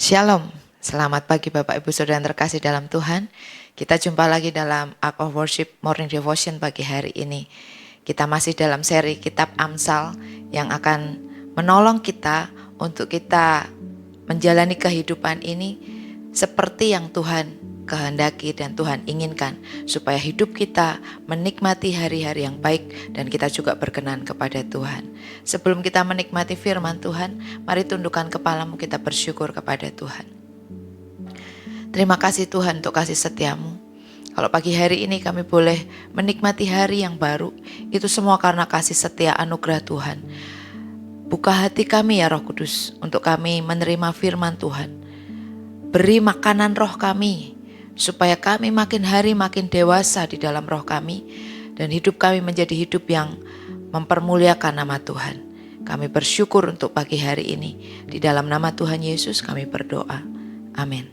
Shalom, selamat pagi Bapak Ibu Saudara yang terkasih dalam Tuhan. Kita jumpa lagi dalam Act of Worship Morning Devotion pagi hari ini. Kita masih dalam seri Kitab Amsal yang akan menolong kita untuk kita menjalani kehidupan ini seperti yang Tuhan kehendaki dan Tuhan inginkan, supaya hidup kita menikmati hari-hari yang baik dan kita juga berkenan kepada Tuhan. Sebelum kita menikmati firman Tuhan, mari tundukkan kepalamu, kita bersyukur kepada Tuhan. Terima kasih Tuhan untuk kasih setiamu. Kalau pagi hari ini kami boleh menikmati hari yang baru, itu semua karena kasih setia anugerah Tuhan. Buka hati kami ya Roh Kudus untuk kami menerima firman Tuhan. Beri makanan roh kami, supaya kami makin hari makin dewasa di dalam roh kami, dan hidup kami menjadi hidup yang mempermuliakan nama Tuhan. Kami bersyukur untuk pagi hari ini. Di dalam nama Tuhan Yesus kami berdoa. Amin.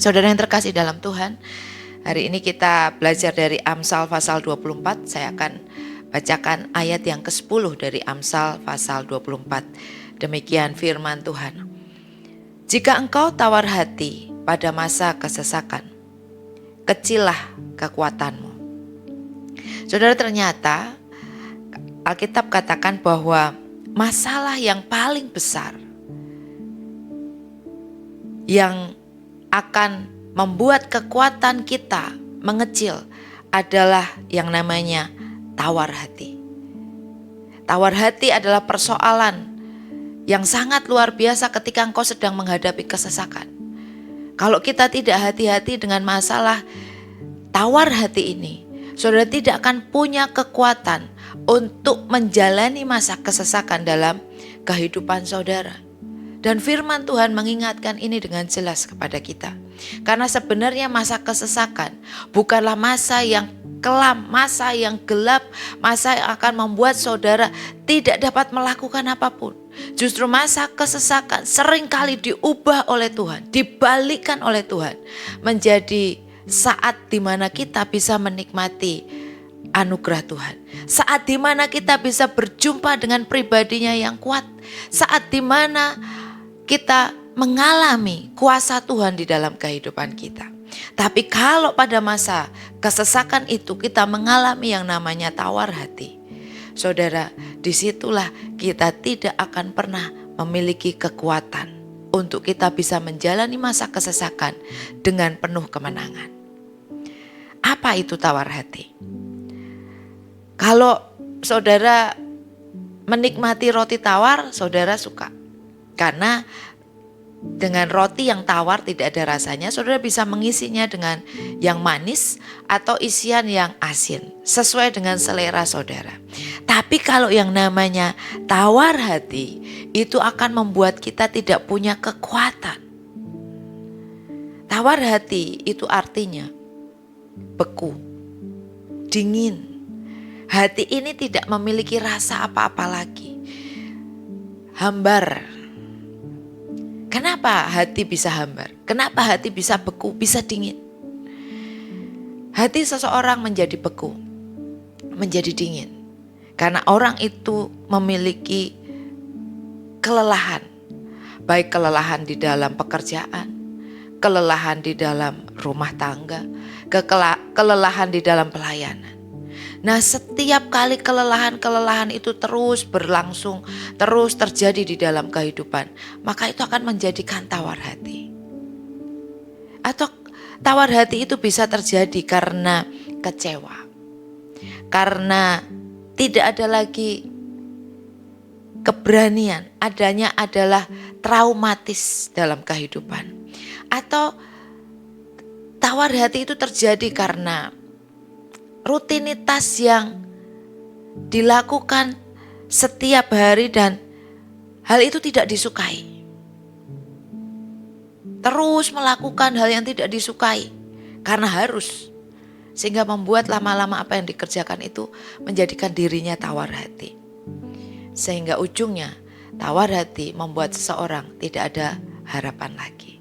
Saudara yang terkasih dalam Tuhan, hari ini kita belajar dari Amsal pasal 24. Saya akan bacakan ayat yang ke-10 dari Amsal pasal 24. Demikian firman Tuhan. Jika engkau tawar hati pada masa kesesakan, kecillah kekuatanmu. Saudara, ternyata Alkitab katakan bahwa masalah yang paling besar yang akan membuat kekuatan kita mengecil adalah yang namanya tawar hati. Tawar hati adalah persoalan yang sangat luar biasa ketika engkau sedang menghadapi kesesakan. Kalau kita tidak hati-hati dengan masalah tawar hati ini, saudara tidak akan punya kekuatan untuk menjalani masa kesesakan dalam kehidupan saudara. Dan firman Tuhan mengingatkan ini dengan jelas kepada kita. Karena sebenarnya masa kesesakan bukanlah masa yang kelam, masa yang gelap, masa yang akan membuat saudara tidak dapat melakukan apapun. Justru masa kesesakan seringkali diubah oleh Tuhan, dibalikkan oleh Tuhan menjadi saat di mana kita bisa menikmati anugerah Tuhan. Saat di mana kita bisa berjumpa dengan pribadinya yang kuat. Saat di mana kita mengalami kuasa Tuhan di dalam kehidupan kita. Tapi kalau pada masa kesesakan itu kita mengalami yang namanya tawar hati, saudara, disitulah kita tidak akan pernah memiliki kekuatan untuk kita bisa menjalani masa kesesakan dengan penuh kemenangan. Apa itu tawar hati? Kalau saudara menikmati roti tawar, saudara suka. Karena dengan roti yang tawar tidak ada rasanya, saudara bisa mengisinya dengan yang manis atau isian yang asin, sesuai dengan selera saudara. Tapi kalau yang namanya tawar hati, itu akan membuat kita tidak punya kekuatan. Tawar hati itu artinya beku, dingin. Hati ini tidak memiliki rasa apa-apa lagi, hambar. Kenapa hati bisa hambar? Kenapa hati bisa beku, bisa dingin? Hati seseorang menjadi beku, menjadi dingin, karena orang itu memiliki kelelahan. Baik kelelahan di dalam pekerjaan, kelelahan di dalam rumah tangga, kelelahan di dalam pelayanan. Nah, setiap kali kelelahan itu terus berlangsung, terus terjadi di dalam kehidupan, maka itu akan menjadikan tawar hati. Atau tawar hati itu bisa terjadi karena kecewa, karena tidak ada lagi keberanian, adanya adalah traumatis dalam kehidupan. Atau tawar hati itu terjadi karena rutinitas yang dilakukan setiap hari dan hal itu tidak disukai. Terus melakukan hal yang tidak disukai karena harus, sehingga membuat lama-lama apa yang dikerjakan itu menjadikan dirinya tawar hati. Sehingga ujungnya tawar hati membuat seseorang tidak ada harapan lagi.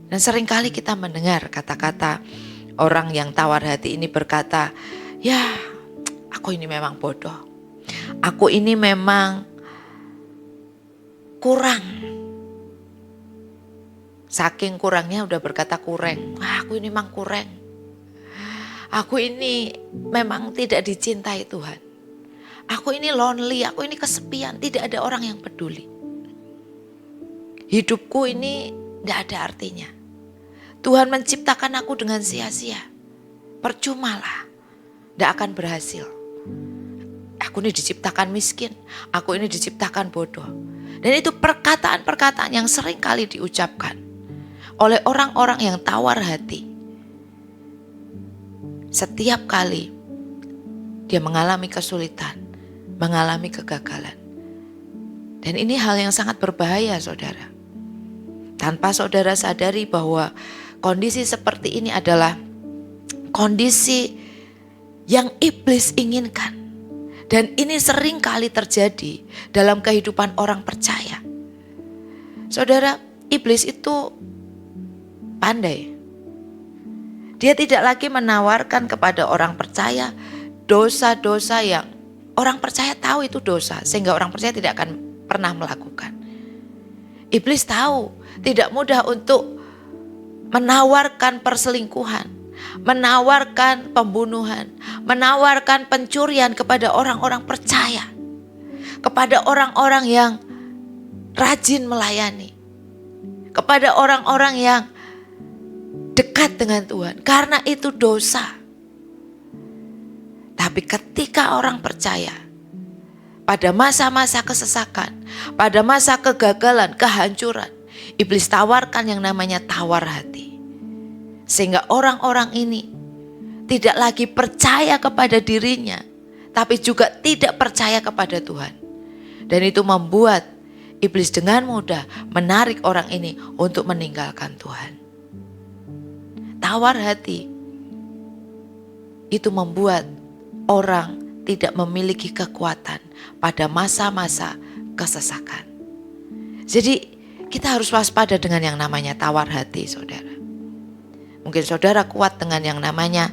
Dan seringkali kita mendengar kata-kata orang yang tawar hati ini berkata, ya aku ini memang bodoh, aku ini memang kurang, Saking kurangnya udah berkata kurang. Aku ini memang kurang. Aku ini memang tidak dicintai Tuhan. Aku ini lonely, aku ini kesepian, tidak ada orang yang peduli. Hidupku ini tidak ada artinya. Tuhan menciptakan aku dengan sia-sia. Percumalah, tidak akan berhasil. Aku ini diciptakan miskin, aku ini diciptakan bodoh. Dan itu perkataan-perkataan yang sering kali diucapkan oleh orang-orang yang tawar hati. Setiap kali dia mengalami kesulitan, mengalami kegagalan. Dan ini hal yang sangat berbahaya, saudara. Tanpa saudara sadari bahwa kondisi seperti ini adalah kondisi yang iblis inginkan. Dan ini sering kali terjadi dalam kehidupan orang percaya. Saudara, iblis itu pandai. Dia tidak lagi menawarkan kepada orang percaya dosa-dosa yang orang percaya tahu itu dosa, sehingga orang percaya tidak akan pernah melakukan. Iblis tahu tidak mudah untuk menawarkan perselingkuhan, menawarkan pembunuhan, menawarkan pencurian kepada orang-orang percaya, kepada orang-orang yang rajin melayani, kepada orang-orang yang dekat dengan Tuhan, karena itu dosa. Tapi ketika orang percaya pada masa-masa kesesakan, pada masa kegagalan, kehancuran, iblis tawarkan yang namanya tawar hati. Sehingga orang-orang ini tidak lagi percaya kepada dirinya, tapi juga tidak percaya kepada Tuhan. Dan itu membuat iblis dengan mudah menarik orang ini untuk meninggalkan Tuhan. Tawar hati itu membuat orang tidak memiliki kekuatan pada masa-masa kesesakan. Jadi kita harus waspada dengan yang namanya tawar hati, saudara. Mungkin saudara kuat dengan yang namanya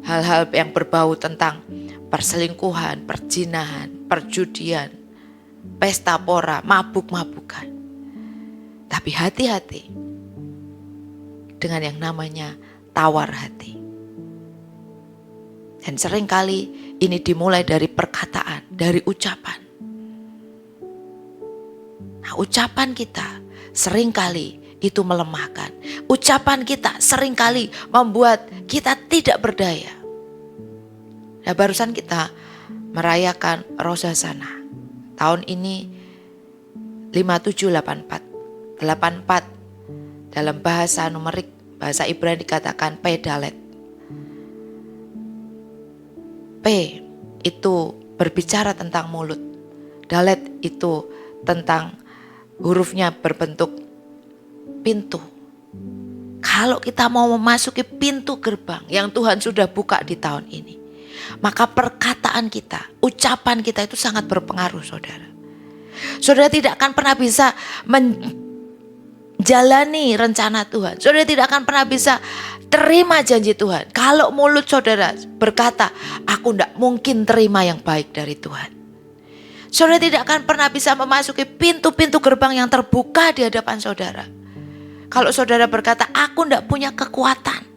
hal-hal yang berbau tentang perselingkuhan, perzinahan, perjudian, pesta pora, mabuk-mabukan. Tapi hati-hati dengan yang namanya tawar hati. Dan seringkali ini dimulai dari perkataan, dari ucapan. Nah, ucapan kita seringkali itu melemahkan. Ucapan kita seringkali membuat kita tidak berdaya. Nah, barusan kita merayakan Rosasana. Tahun ini 5784. 84 dalam bahasa numerik, bahasa Ibrani dikatakan Pedalet. P itu berbicara tentang mulut. Dalet itu tentang hurufnya berbentuk pintu. Kalau kita mau memasuki pintu gerbang yang Tuhan sudah buka di tahun ini, maka perkataan kita, ucapan kita itu sangat berpengaruh, saudara. Saudara tidak akan pernah bisa menjalani rencana Tuhan. Saudara tidak akan pernah bisa terima janji Tuhan kalau mulut saudara berkata, aku tidak mungkin terima yang baik dari Tuhan. Saudara tidak akan pernah bisa memasuki pintu-pintu gerbang yang terbuka di hadapan saudara kalau saudara berkata, aku tidak punya kekuatan.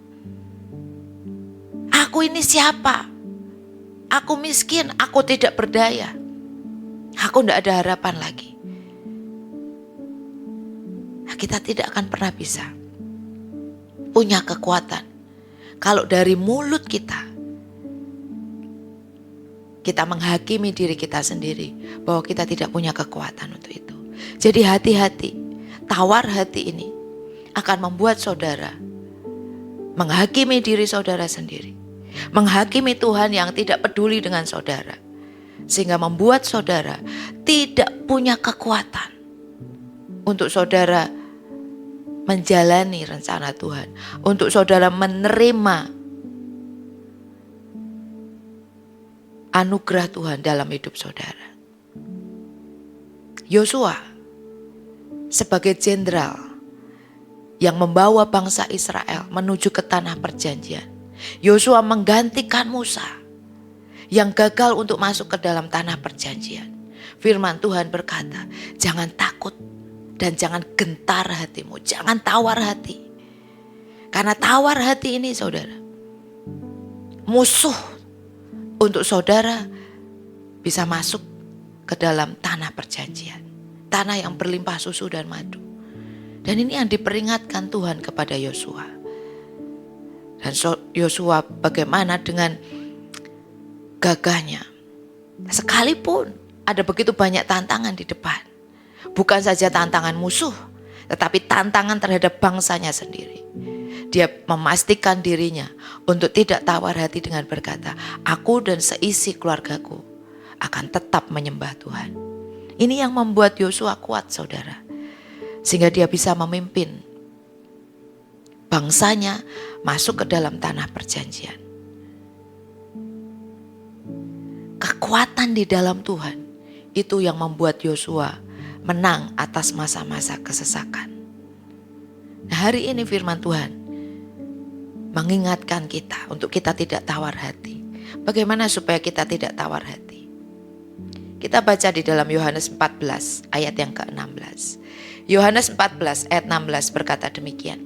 Aku ini siapa? Aku miskin, aku tidak berdaya. Aku tidak ada harapan lagi. Nah, kita tidak akan pernah bisa punya kekuatan kalau dari mulut kita menghakimi diri kita sendiri bahwa kita tidak punya kekuatan untuk itu. Jadi hati-hati, tawar hati ini akan membuat saudara menghakimi diri saudara sendiri, menghakimi Tuhan yang tidak peduli dengan saudara, sehingga membuat saudara tidak punya kekuatan untuk saudara menjalani rencana Tuhan, untuk saudara menerima anugerah Tuhan dalam hidup saudara. Yosua sebagai jenderal yang membawa bangsa Israel menuju ke tanah perjanjian. Yosua menggantikan Musa yang gagal untuk masuk ke dalam tanah perjanjian. Firman Tuhan berkata, jangan takut, Dan jangan gentar hatimu, jangan tawar hati. Karena tawar hati ini saudara, musuh untuk saudara bisa masuk ke dalam tanah perjanjian. Tanah yang berlimpah susu dan madu. Dan ini yang diperingatkan Tuhan kepada Yosua. Dan Yosua bagaimana dengan gagahnya. Sekalipun ada begitu banyak tantangan di depan. Bukan saja tantangan musuh, tetapi tantangan terhadap bangsanya sendiri. Dia memastikan dirinya untuk tidak tawar hati dengan berkata, aku dan seisi keluargaku akan tetap menyembah Tuhan. Ini yang membuat Yosua kuat saudara. Sehingga dia bisa memimpin bangsanya masuk ke dalam tanah perjanjian. Kekuatan di dalam Tuhan itu yang membuat Yosua menang atas masa-masa kesesakan. Nah, hari ini firman Tuhan mengingatkan kita untuk kita tidak tawar hati. Bagaimana supaya kita tidak tawar hati? Kita baca di dalam Yohanes 14 ayat yang ke-16. Yohanes 14 ayat 16 berkata demikian.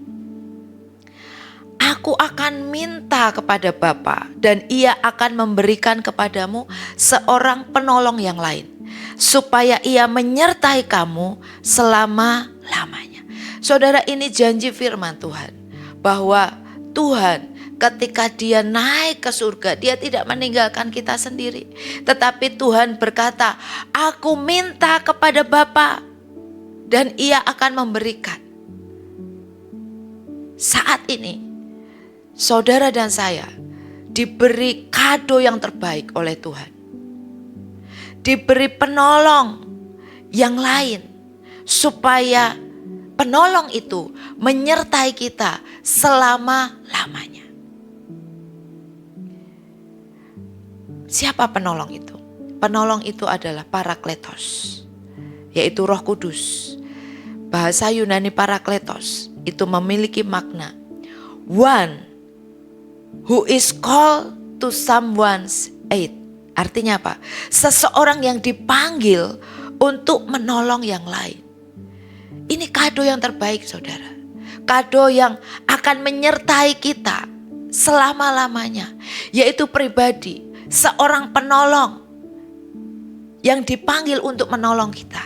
Aku akan minta kepada Bapa dan ia akan memberikan kepadamu seorang penolong yang lain, supaya ia menyertai kamu selama-lamanya. Saudara, ini janji firman Tuhan bahwa Tuhan ketika dia naik ke surga, dia tidak meninggalkan kita sendiri. Tetapi Tuhan berkata, aku minta kepada Bapa dan ia akan memberikan. Saat ini saudara dan saya diberi kado yang terbaik oleh Tuhan. Diberi penolong yang lain supaya penolong itu menyertai kita selama-lamanya. Siapa penolong itu? Penolong itu adalah Parakletos, yaitu Roh Kudus. Bahasa Yunani Parakletos itu memiliki makna one who is called to someone's aid. Artinya apa? Seseorang yang dipanggil untuk menolong yang lain. Ini kado yang terbaik saudara. Kado yang akan menyertai kita selama-lamanya. Yaitu pribadi, seorang penolong yang dipanggil untuk menolong kita.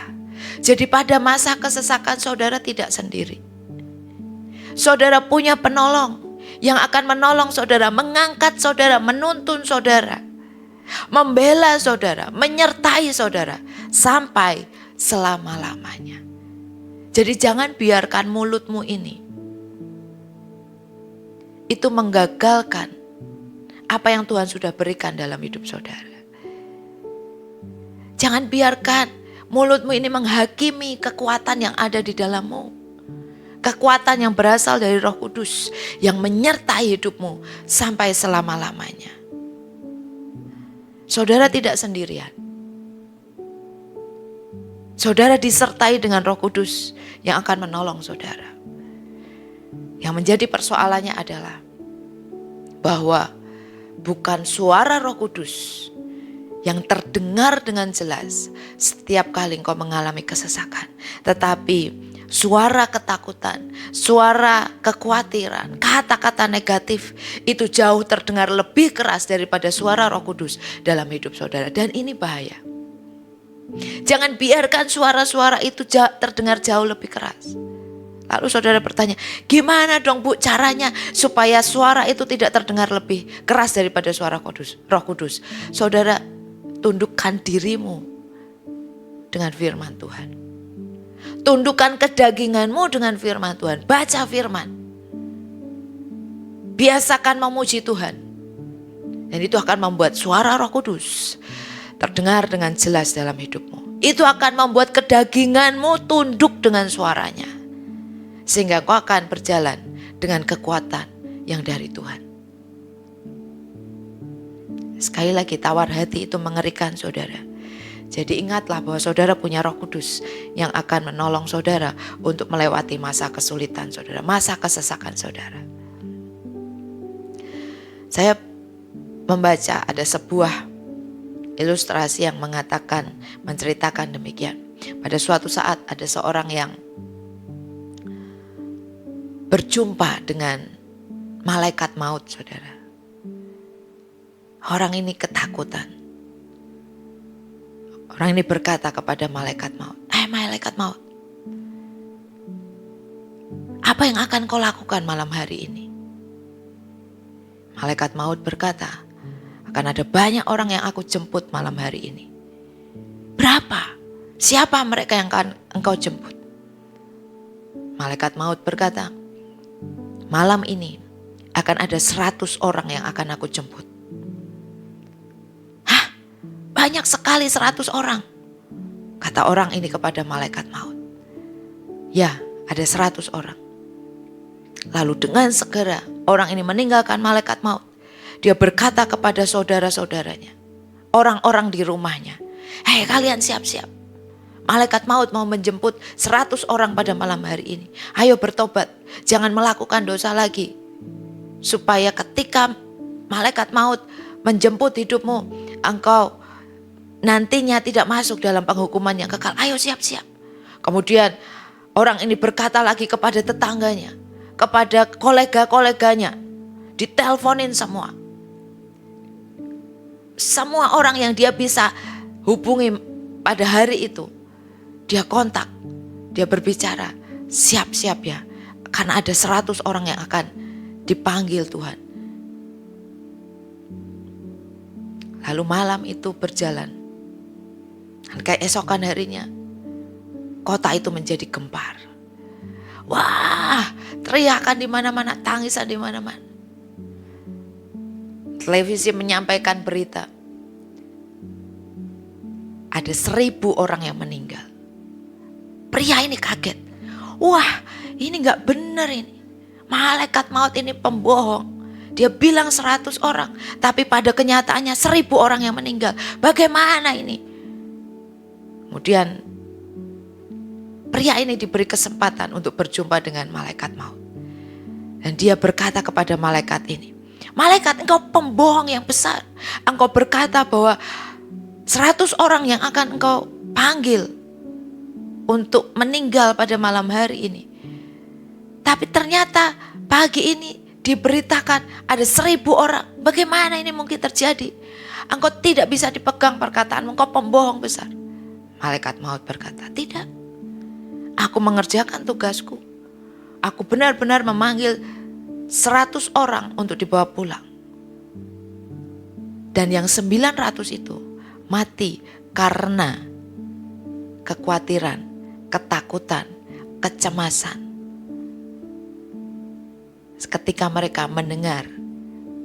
Jadi pada masa kesesakan saudara tidak sendiri. Saudara punya penolong yang akan menolong saudara, mengangkat saudara, menuntun saudara, membela saudara, menyertai saudara sampai selama-lamanya. Jadi jangan biarkan mulutmu ini itu menggagalkan apa yang Tuhan sudah berikan dalam hidup saudara. Jangan biarkan mulutmu ini menghakimi kekuatan yang ada di dalammu. Kekuatan yang berasal dari Roh Kudus yang menyertai hidupmu sampai selama-lamanya. Saudara tidak sendirian. Saudara disertai dengan Roh Kudus yang akan menolong saudara. Yang menjadi persoalannya adalah bahwa bukan suara Roh Kudus yang terdengar dengan jelas setiap kali engkau mengalami kesesakan, tetapi suara ketakutan, suara kekhawatiran, kata-kata negatif itu jauh terdengar lebih keras daripada suara Roh Kudus dalam hidup saudara. Dan ini bahaya. Jangan biarkan suara-suara itu terdengar jauh lebih keras. Lalu saudara bertanya, gimana dong Bu caranya supaya suara itu tidak terdengar lebih keras daripada suara Roh Kudus? Saudara, tundukkan dirimu dengan firman Tuhan. Tundukkan kedaginganmu dengan firman Tuhan. Baca firman. Biasakan memuji Tuhan. Dan itu akan membuat suara Roh Kudus terdengar dengan jelas dalam hidupmu. Itu akan membuat kedaginganmu tunduk dengan suaranya. Sehingga kau akan berjalan dengan kekuatan yang dari Tuhan. Sekali lagi, tawar hati itu mengerikan saudara. Jadi ingatlah bahwa saudara punya Roh Kudus yang akan menolong saudara untuk melewati masa kesulitan saudara, masa kesesakan saudara. Saya membaca ada sebuah ilustrasi yang menceritakan demikian. Pada suatu saat ada seorang yang berjumpa dengan malaikat maut, saudara. Orang ini ketakutan. Orang ini berkata kepada malaikat maut, malaikat maut, apa yang akan kau lakukan malam hari ini? Malaikat maut berkata, akan ada banyak orang yang aku jemput malam hari ini. Berapa? Siapa mereka yang akan engkau jemput? Malaikat maut berkata, malam ini akan ada 100 orang yang akan aku jemput. Hah? Banyak sekali 100 orang. Kata orang ini kepada malaikat maut. Ya, ada 100 orang. Lalu dengan segera orang ini meninggalkan malaikat maut. Dia berkata kepada saudara-saudaranya, orang-orang di rumahnya, hei kalian siap-siap. Malaikat maut mau menjemput 100 orang pada malam hari ini. Ayo bertobat, jangan melakukan dosa lagi. Supaya ketika malaikat maut menjemput hidupmu, engkau nantinya tidak masuk dalam penghukuman yang kekal. Ayo siap-siap. Kemudian orang ini berkata lagi kepada tetangganya, kepada kolega-koleganya, diteleponin semua. Semua orang yang dia bisa hubungi pada hari itu, dia kontak, dia berbicara, siap-siap ya, karena ada 100 orang yang akan dipanggil Tuhan. Lalu malam itu berjalan. Dan keesokan harinya, kota itu menjadi gempar. Wah, teriakan di mana-mana, tangisan di mana-mana. Televisi menyampaikan berita. Ada 1000 orang yang meninggal. Pria ini kaget. Wah, ini gak benar ini. Malaikat maut ini pembohong. Dia bilang 100 orang, tapi pada kenyataannya 1000 orang yang meninggal. Bagaimana ini? Kemudian pria ini diberi kesempatan untuk berjumpa dengan malaikat maut. Dan dia berkata kepada malaikat ini, malaikat, engkau pembohong yang besar. Engkau berkata bahwa 100 orang yang akan engkau panggil untuk meninggal pada malam hari ini. Tapi ternyata pagi ini diberitakan ada 1000 orang. Bagaimana ini mungkin terjadi? Engkau tidak bisa dipegang perkataanmu, engkau pembohong besar. Malaikat maut berkata, tidak. Aku mengerjakan tugasku. Aku benar-benar memanggil 100 orang untuk dibawa pulang. Dan yang 900 itu mati karena kekhawatiran, ketakutan, kecemasan. Ketika mereka mendengar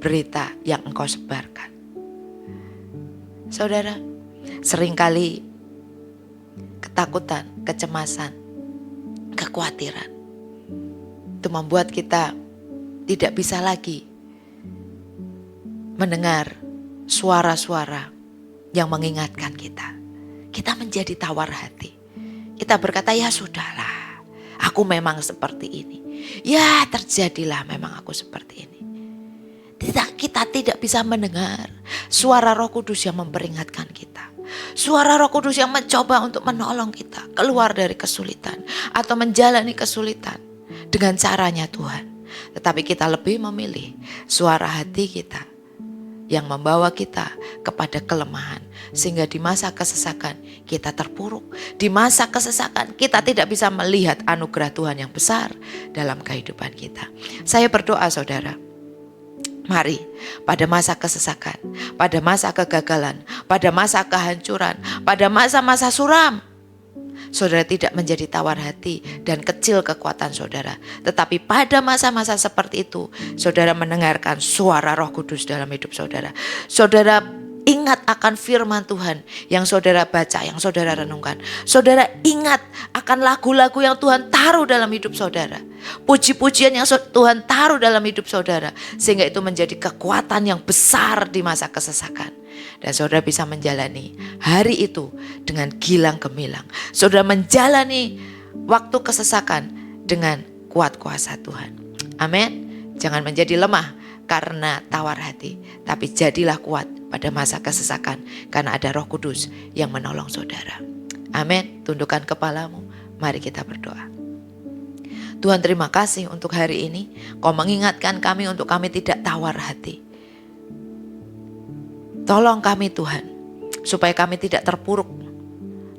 berita yang engkau sebarkan. Saudara, seringkali ketakutan, kecemasan, kekhawatiran itu membuat kita tidak bisa lagi mendengar suara-suara yang mengingatkan kita. Kita menjadi tawar hati. Kita berkata, ya sudahlah, aku memang seperti ini. Ya terjadilah memang aku seperti ini. Kita tidak bisa mendengar suara Roh Kudus yang memperingatkan kita. Suara Roh Kudus yang mencoba untuk menolong kita keluar dari kesulitan atau menjalani kesulitan dengan caranya Tuhan. Tetapi kita lebih memilih suara hati kita yang membawa kita kepada kelemahan. Sehingga di masa kesesakan kita terpuruk. Di masa kesesakan kita tidak bisa melihat anugerah Tuhan yang besar dalam kehidupan kita. Saya berdoa saudara, mari pada masa kesesakan, pada masa kegagalan, pada masa kehancuran, pada masa-masa suram, saudara tidak menjadi tawar hati dan kecil kekuatan saudara. Tetapi pada masa-masa seperti itu, saudara mendengarkan suara Roh Kudus dalam hidup saudara. Saudara ingat akan firman Tuhan yang saudara baca, yang saudara renungkan. Saudara ingat akan lagu-lagu yang Tuhan taruh dalam hidup saudara. Puji-pujian yang Tuhan taruh dalam hidup saudara. Sehingga itu menjadi kekuatan yang besar di masa kesesakan. Dan saudara bisa menjalani hari itu dengan gilang gemilang. Saudara menjalani waktu kesesakan dengan kuat kuasa Tuhan. Amin. Jangan menjadi lemah karena tawar hati. Tapi jadilah kuat pada masa kesesakan karena ada Roh Kudus yang menolong saudara. Amin. Tundukkan kepalamu. Mari kita berdoa. Tuhan, terima kasih untuk hari ini. Kau mengingatkan kami untuk kami tidak tawar hati. Tolong kami Tuhan, supaya kami tidak terpuruk.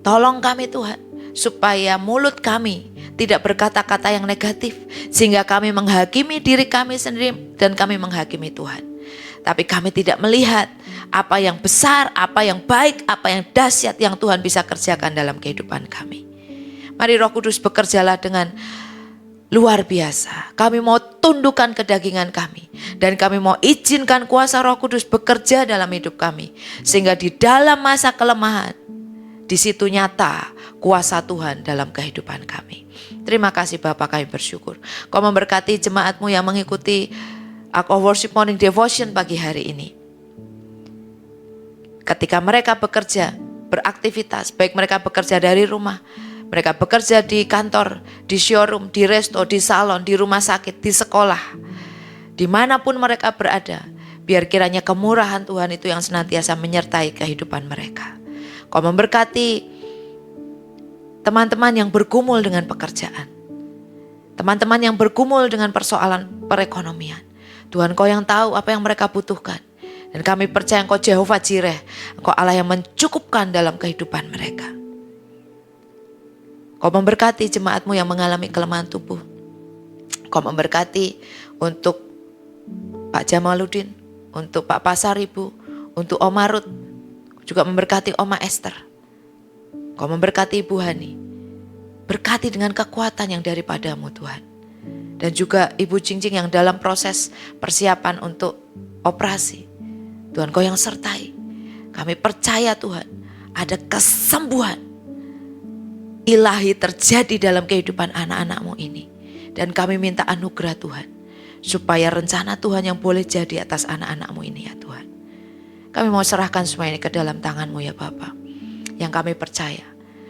Tolong kami Tuhan, supaya mulut kami tidak berkata-kata yang negatif, sehingga kami menghakimi diri kami sendiri dan kami menghakimi Tuhan. Tapi kami tidak melihat apa yang besar, apa yang baik, apa yang dahsyat yang Tuhan bisa kerjakan dalam kehidupan kami. Mari Roh Kudus bekerjalah dengan luar biasa. Kami mau tundukkan kedagingan kami. Dan kami mau izinkan kuasa Roh Kudus bekerja dalam hidup kami. Sehingga di dalam masa kelemahan, di situ nyata kuasa Tuhan dalam kehidupan kami. Terima kasih Bapa, kami bersyukur. Kau memberkati jemaatmu yang mengikuti Act of Worship Morning Devotion pagi hari ini. Ketika mereka bekerja, beraktivitas, baik mereka bekerja dari rumah, mereka bekerja di kantor, di showroom, di resto, di salon, di rumah sakit, di sekolah. Dimanapun mereka berada, biar kiranya kemurahan Tuhan itu yang senantiasa menyertai kehidupan mereka. Kau memberkati teman-teman yang bergumul dengan pekerjaan. Teman-teman yang bergumul dengan persoalan perekonomian. Tuhan, Kau yang tahu apa yang mereka butuhkan. Dan kami percaya Engkau Jehovah Jireh, Engkau Allah yang mencukupkan dalam kehidupan mereka. Kau memberkati jemaatmu yang mengalami kelemahan tubuh. Kau memberkati untuk Pak Jamaluddin, untuk Pak Pasaribu, untuk Oma Ruth, juga memberkati Oma Esther. Kau memberkati Ibu Hani. Berkati dengan kekuatan yang daripadamu Tuhan. Dan juga Ibu Jingjing yang dalam proses persiapan untuk operasi. Tuhan, Kau yang sertai. Kami percaya Tuhan, ada kesembuhan ilahi terjadi dalam kehidupan anak-anak-Mu ini. Dan kami minta anugerah Tuhan, supaya rencana Tuhan yang boleh jadi atas anak-anak-Mu ini ya Tuhan. Kami mau serahkan semua ini ke dalam tangan-Mu ya Bapa. Yang kami percaya,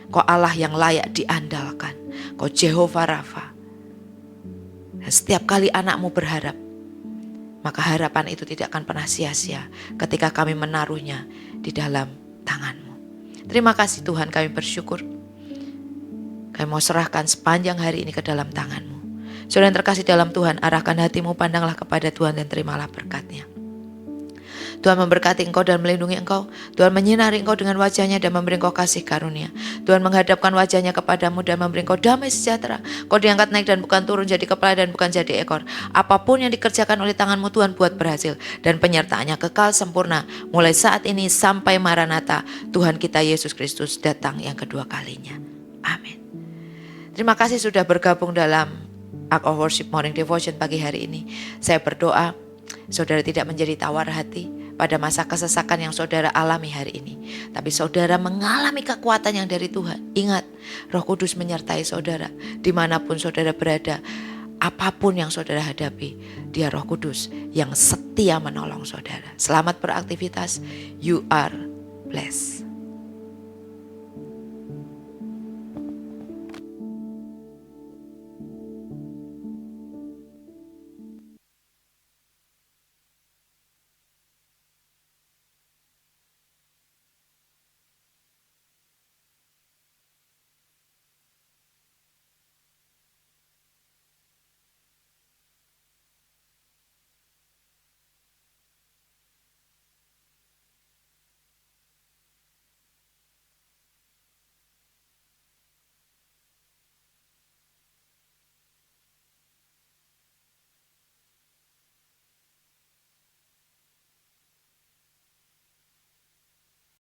Kau Allah yang layak diandalkan. Kau Jehovah Rafa. Dan setiap kali anak-Mu berharap, maka harapan itu tidak akan pernah sia-sia ketika kami menaruhnya di dalam tangan-Mu. Terima kasih Tuhan, kami bersyukur. Kami mau serahkan sepanjang hari ini ke dalam tangan-Mu. Saudara yang terkasih dalam Tuhan, arahkan hatimu, pandanglah kepada Tuhan dan terimalah berkat-Nya. Tuhan memberkati engkau dan melindungi engkau. Tuhan menyinari engkau dengan wajah-Nya dan memberi engkau kasih karunia. Tuhan menghadapkan wajah-Nya kepadamu dan memberi engkau damai sejahtera. Kau diangkat naik dan bukan turun, jadi kepala dan bukan jadi ekor. Apapun yang dikerjakan oleh tanganmu Tuhan buat berhasil. Dan penyertaannya kekal sempurna. Mulai saat ini sampai Maranatha, Tuhan kita Yesus Kristus datang yang kedua kalinya. Amin. Terima kasih sudah bergabung dalam Act of Worship Morning Devotion pagi hari ini. Saya berdoa saudara tidak menjadi tawar hati pada masa kesesakan yang saudara alami hari ini. Tapi saudara mengalami kekuatan yang dari Tuhan. Ingat, Roh Kudus menyertai saudara. Dimanapun saudara berada, apapun yang saudara hadapi, Dia Roh Kudus yang setia menolong saudara. Selamat beraktivitas. You are blessed.